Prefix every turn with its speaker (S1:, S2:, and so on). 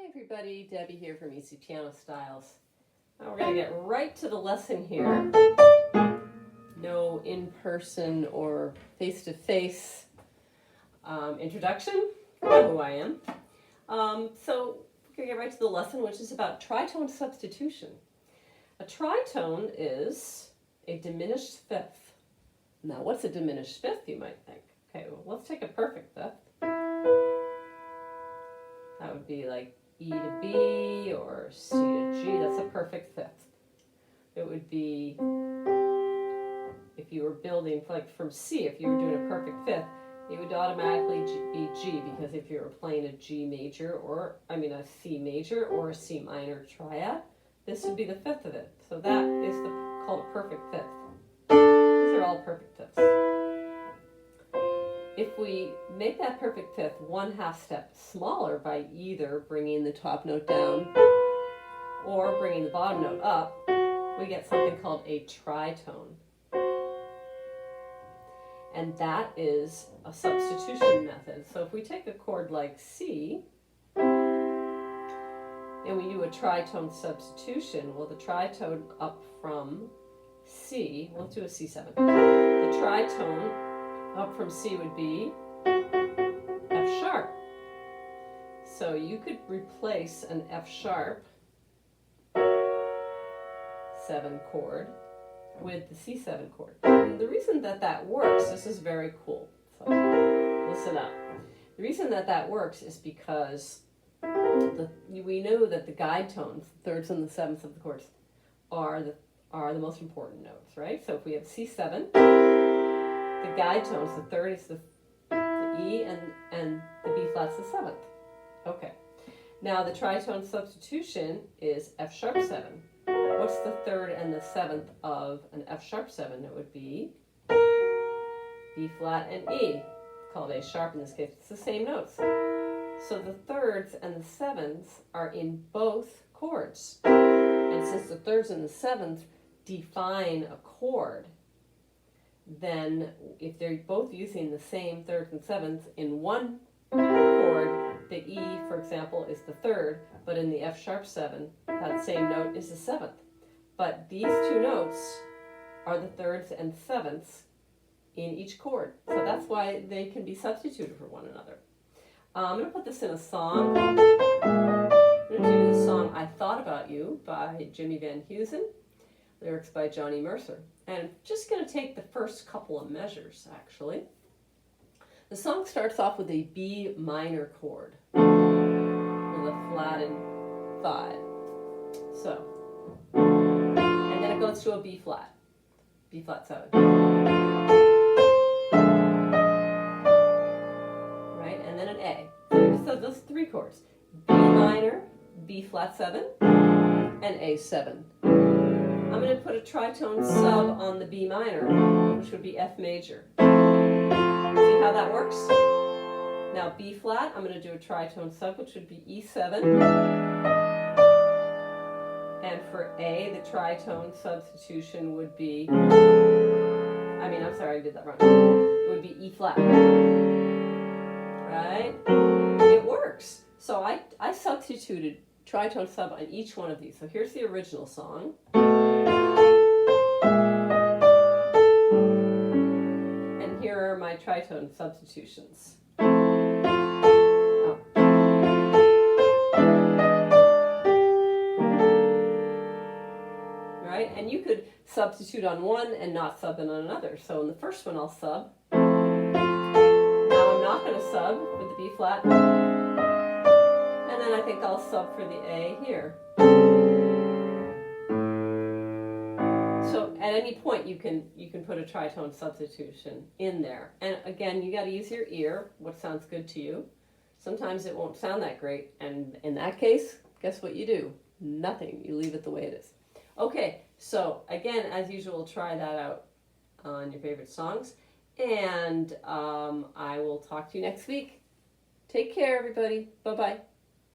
S1: everybody, Debbie here from Easy Piano Styles. Now we're going to get right to the lesson here. No in-person or face-to-face introduction. You know who I am. So we're going to get right to the lesson, which is about tritone substitution. A tritone is a diminished fifth. Now, what's a diminished fifth, you might think? Okay, well, let's take a perfect fifth. That would be like E to B or C to G. That's a perfect fifth. It would be, if you were building like from C, if you were doing a perfect fifth, it would automatically be G, because if you were playing a G major or, a C major or a C minor triad, this would be the fifth of it. So that is called a perfect fifth. These are all perfect fifths. If we make that perfect fifth 1/2 step smaller by either bringing the top note down or bringing the bottom note up, we get something called a tritone. And that is a substitution method. So if we take a chord like C and we do a tritone substitution, well, the tritone up from C, let's do a C7. The tritone up from C would be F sharp. So you could replace an F sharp 7 chord with the C7 chord. And the reason that works, this is very cool, so listen up. The reason that works is because we know that the guide tones, the thirds and the sevenths of the chords, are the most important notes, right? So if we have C7, the guide tones, the third is the E, and the B flat's the seventh. Okay. Now the tritone substitution is F sharp 7. What's the third and the seventh of an F sharp 7? It would be B flat and E, called A sharp in this case. It's the same notes. So the thirds and the sevenths are in both chords. And since the thirds and the sevenths define a chord, then if they're both using the same thirds and sevenths in one chord, the E, for example, is the third, but in the F sharp 7, that same note is the seventh. But these two notes are the thirds and sevenths in each chord. So that's why they can be substituted for one another. I'm going to put this in a song. I'm going to do the song I Thought About You by Jimmy Van Heusen, lyrics by Johnny Mercer. And I'm just going to take the first couple of measures, actually. The song starts off with a B minor chord with a flatted 5. So, and then it goes to a B flat 7. Right, and then an A. So those 3 chords: B minor, B flat 7, and A7. I'm going to put a tritone sub on the B minor, which would be F major. See how that works? Now B flat, I'm going to do a tritone sub, which would be E7. And for A, the tritone substitution would be, I did that wrong. It would be E flat. Right? It works. So I substituted tritone sub on each one of these. So here's the original song. And here are my tritone substitutions. Oh. Right? And you could substitute on one and not sub in on another. So in the first one I'll sub. Now I'm not going to sub with the B flat. And then I think I'll sub for the A here. So at any point you can put a tritone substitution in there. And again, you got to use your ear, what sounds good to you. Sometimes it won't sound that great, and in that case, guess what you do? Nothing. You leave it the way it is. Okay, so again, as usual, try that out on your favorite songs, and I will talk to you next week. Take care, everybody. Bye-bye.